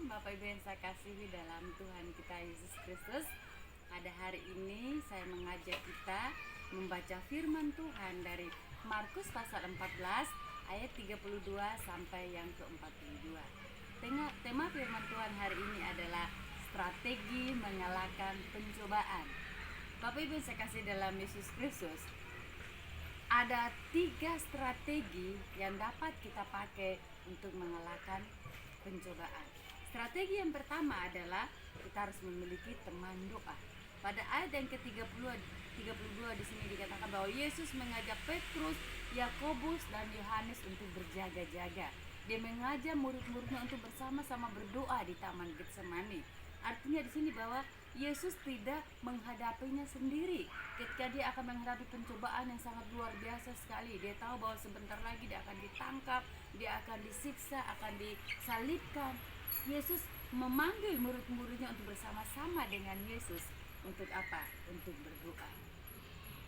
Bapak Ibu yang saya kasihi dalam Tuhan kita Yesus Kristus. Pada hari ini saya mengajak kita membaca firman Tuhan dari Markus pasal 14 ayat 32 sampai yang ke-42. Tema firman Tuhan hari ini adalah strategi mengalahkan pencobaan. Bapak Ibu yang saya kasih dalam Yesus Kristus, ada 3 strategi yang dapat kita pakai untuk mengalahkan pencobaan. Strategi yang pertama adalah kita harus memiliki teman doa. Pada ayat yang ke-32 di sini dikatakan bahwa Yesus mengajak Petrus, Yakobus dan Yohanes untuk berjaga-jaga. Dia mengajak murid-muridnya untuk bersama-sama berdoa di Taman Getsemani. Artinya di sini bahwa Yesus tidak menghadapinya sendiri. Ketika dia akan menghadapi pencobaan yang sangat luar biasa sekali, dia tahu bahwa sebentar lagi dia akan ditangkap, dia akan disiksa, akan disalibkan. Yesus memanggil murid-muridnya untuk bersama-sama dengan Yesus. Untuk apa? Untuk berdoa.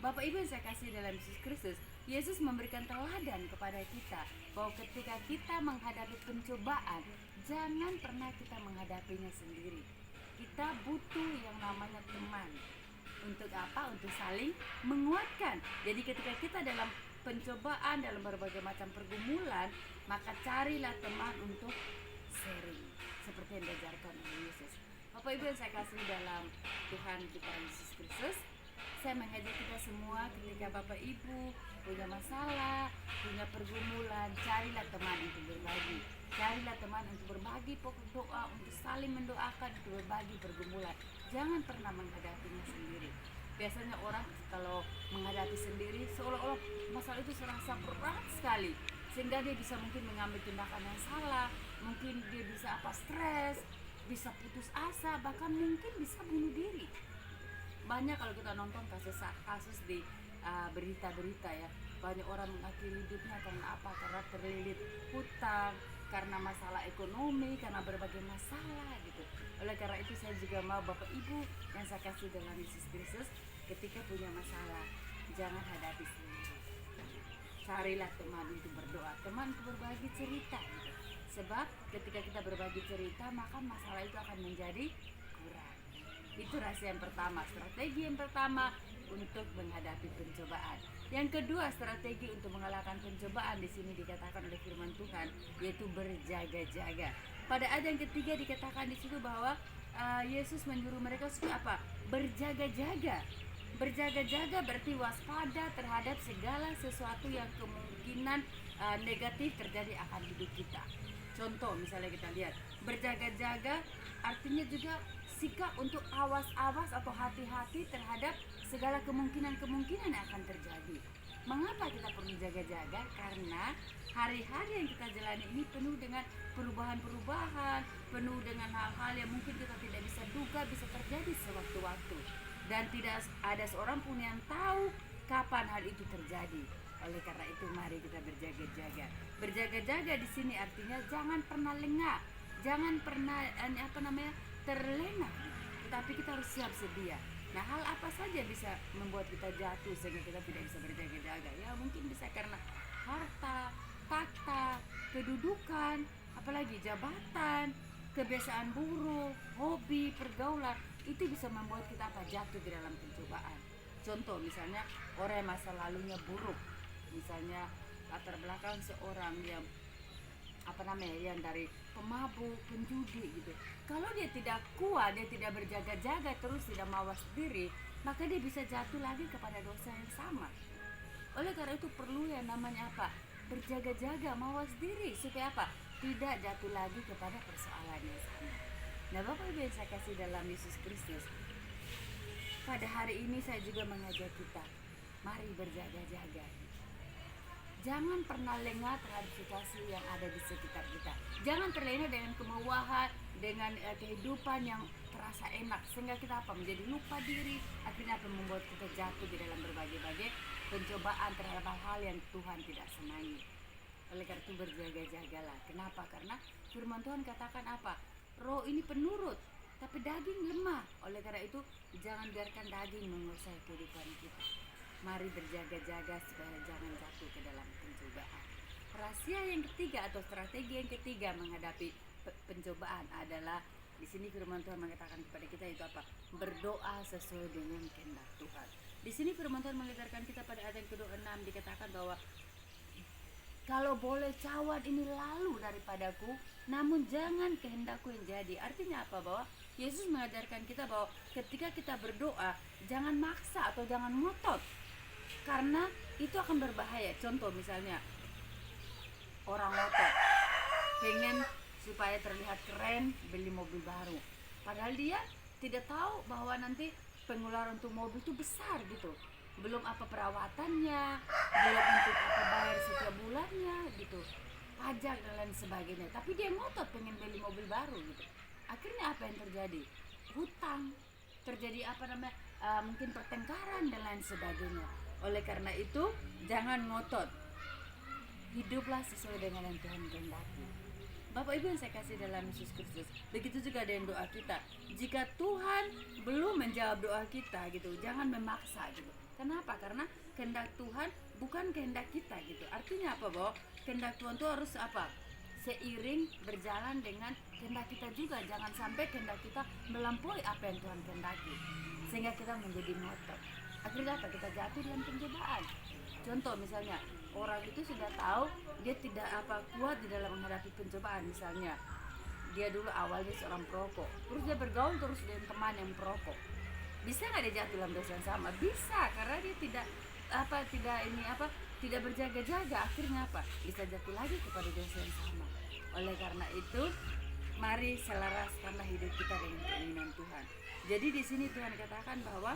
Bapak Ibu yang saya kasih dalam Yesus Kristus, Yesus memberikan teladan kepada kita bahwa ketika kita menghadapi pencobaan, jangan pernah kita menghadapinya sendiri. Kita butuh yang namanya teman. Untuk apa? Untuk saling menguatkan. Jadi ketika kita dalam pencobaan, dalam berbagai macam pergumulan, maka carilah teman untuk sharing, seperti yang diajarkan oleh Yesus. Bapak Ibu yang saya kasih dalam Tuhan kita Yesus Kristus, saya mengajak kita semua ketika Bapak Ibu punya masalah, punya pergumulan, carilah teman untuk berbagi. Carilah teman untuk berbagi pokok doa, untuk saling mendoakan, untuk berbagi pergumulan. Jangan pernah menghadapinya sendiri. Biasanya orang kalau menghadapi sendiri seolah-olah masalah itu serasa berat sekali, sehingga dia bisa mungkin mengambil tindakan yang salah, mungkin dia bisa stres, bisa putus asa, bahkan mungkin bisa bunuh diri. Banyak kalau kita nonton kasus di berita-berita ya, banyak orang mengakhiri hidupnya karena apa? Karena terlilit hutang, karena masalah ekonomi, karena berbagai masalah gitu. Oleh karena itu saya juga mau Bapak Ibu yang saya kasih dalam Yesus Kristus, ketika punya masalah jangan hadapi sendiri. Carilah teman untuk berdoa, teman untuk berbagi cerita gitu. Sebab ketika kita berbagi cerita, maka masalah itu akan menjadi kurang. Itu rahasia yang pertama, strategi yang pertama untuk menghadapi pencobaan. Yang kedua, strategi untuk mengalahkan pencobaan di sini dikatakan oleh firman Tuhan, yaitu berjaga-jaga. Pada ayat yang ketiga dikatakan di situ bahwa Yesus menyuruh mereka supaya apa? Berjaga-jaga. Berjaga-jaga berarti waspada terhadap segala sesuatu yang kemungkinan negatif terjadi akan hidup kita. Contoh misalnya kita lihat, berjaga-jaga artinya juga sikap untuk awas-awas atau hati-hati terhadap segala kemungkinan-kemungkinan yang akan terjadi. Mengapa kita perlu jaga-jaga? Karena hari-hari yang kita jalani ini penuh dengan perubahan-perubahan, penuh dengan hal-hal yang mungkin kita tidak bisa duga bisa terjadi sewaktu-waktu. Dan tidak ada seorang pun yang tahu kapan hal itu terjadi. Oleh karena itu mari kita berjaga-jaga. Berjaga-jaga di sini artinya jangan pernah lengah, jangan pernah terlena, tetapi kita harus siap sedia. Nah, hal apa saja bisa membuat kita jatuh sehingga kita tidak bisa berjaga-jaga? Ya, mungkin bisa karena harta, takhta, kedudukan, apalagi jabatan, kebiasaan buruk, hobi, pergaulan. Itu bisa membuat kita jatuh di dalam pencobaan. Contoh misalnya orang yang masa lalunya buruk, misalnya latar belakang seorang yang yang dari pemabuk, penjudi gitu. Kalau dia tidak kuat, dia tidak berjaga-jaga, terus tidak mawas diri, maka dia bisa jatuh lagi kepada dosa yang sama. Oleh karena itu perlu yang namanya berjaga-jaga, mawas diri supaya tidak jatuh lagi kepada persoalan yang sama. Nah, Bapak Ibu yang saya kasih dalam Yesus Kristus, pada hari ini saya juga mengajak kita, mari berjaga-jaga. Jangan pernah lengah terhadap situasi yang ada di sekitar kita. Jangan terlena dengan kemewahan, dengan kehidupan yang terasa enak, sehingga kita menjadi lupa diri. Akhirnya membuat kita jatuh di dalam berbagai-bagai pencobaan terhadap hal-hal yang Tuhan tidak senangi. Oleh karena itu berjaga-jagalah. Kenapa? Karena firman Tuhan katakan roh ini penurut, tapi daging lemah. Oleh karena itu jangan biarkan daging menguasai kehidupan kita. Mari berjaga-jaga supaya jangan jatuh ke dalam pencobaan. rahasia yang ketiga atau strategi yang ketiga menghadapi pencobaan adalah di sini firman Tuhan mengatakan kepada kita itu apa? Berdoa sesuai dengan kehendak Tuhan. Di sini firman Tuhan mengajarkan kita pada ayat yang ke-26 dikatakan bahwa kalau boleh cawan ini lalu daripadaku, namun jangan kehendakku yang jadi. Artinya apa? Bahwa Yesus mengajarkan kita bahwa ketika kita berdoa, jangan maksa atau jangan ngotot, karena itu akan berbahaya. Contoh misalnya, orang ngotot pengen supaya terlihat keren beli mobil baru, padahal dia tidak tahu bahwa nanti pengeluaran untuk mobil itu besar gitu, belum apa perawatannya, belum untuk apa bayar setiap bulannya gitu, pajak dan lain sebagainya, tapi dia ngotot pengen beli mobil baru gitu. Akhirnya apa yang terjadi? Hutang, terjadi apa namanya, mungkin pertengkaran dan lain sebagainya. Oleh karena itu jangan ngotot, hiduplah sesuai dengan yang Tuhan kehendaki. Bapak Ibu yang saya kasih dalam Yesus Kristus, begitu juga dengan doa kita. Jika Tuhan belum menjawab doa kita gitu, jangan memaksa gitu. Kenapa? Karena kehendak Tuhan bukan kehendak kita gitu. Artinya apa? Bahwa kehendak Tuhan itu harus apa? Seiring berjalan dengan kehendak kita juga. Jangan sampai kehendak kita melampaui apa yang Tuhan kehendaki, sehingga kita menjadi ngotot. Akhirnya apa? Kita jatuh dalam pencobaan. Contoh misalnya, orang itu sudah tahu dia tidak apa kuat di dalam menghadapi pencobaan. Misalnya dia dulu awalnya seorang perokok, terus dia bergaul terus dengan teman yang perokok. Bisa nggak dia jatuh dalam dosa yang sama? Bisa, karena dia tidak berjaga-jaga. Akhirnya apa? Bisa jatuh lagi kepada dosa yang sama. Oleh karena itu, mari selaraskanlah hidup kita dengan keinginan Tuhan. Jadi di sini Tuhan katakan bahwa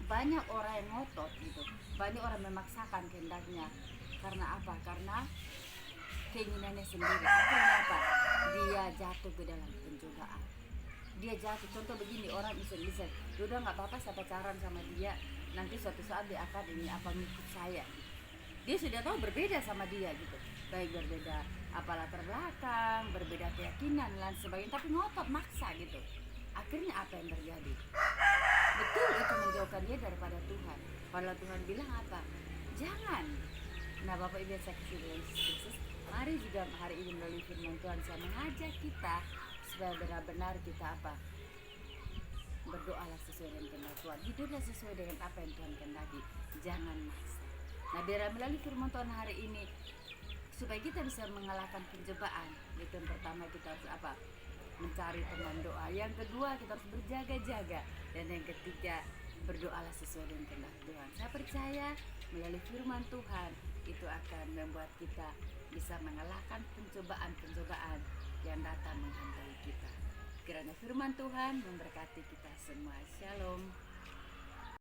banyak orang yang ngotot gitu, banyak orang memaksakan kehendaknya. Karena apa? Karena keinginannya sendiri. Akhirnya apa? Dia jatuh ke dalam pencobaan. Dia jatuh. Contoh begini, orang iseng-iseng, udah nggak apa-apa saya pacaran sama dia, nanti suatu saat dia akan ini apa ngikut saya. Dia sudah tahu berbeda sama dia gitu, baik berbeda apa latar belakang, berbeda keyakinan dan sebagainya, tapi ngotot maksa gitu. Akhirnya apa yang terjadi? Betul, itu menjauhkan dia daripada Tuhan. Padahal Tuhan bilang apa? Jangan. Nah Bapak Ibu yang saya kasih dalam Yesus Kristus, mari juga hari ini melalui firman Tuhan saya mengajak kita supaya benar-benar kita apa? Berdoalah sesuai dengan kehendak Tuhan, hiduplah sesuai dengan apa yang Tuhan kehendaki, jangan maksa. Nah biar melalui firman Tuhan hari ini supaya kita bisa mengalahkan pencobaan, itu yang pertama kita harus apa? Mencari teman doa. Yang kedua kita harus berjaga-jaga, dan yang ketiga berdoalah sesuai dengan kehendak Tuhan. Saya percaya melalui firman Tuhan itu akan membuat kita bisa mengalahkan pencobaan-pencobaan yang datang menghantai kita. Kiranya firman Tuhan memberkati kita semua. Shalom.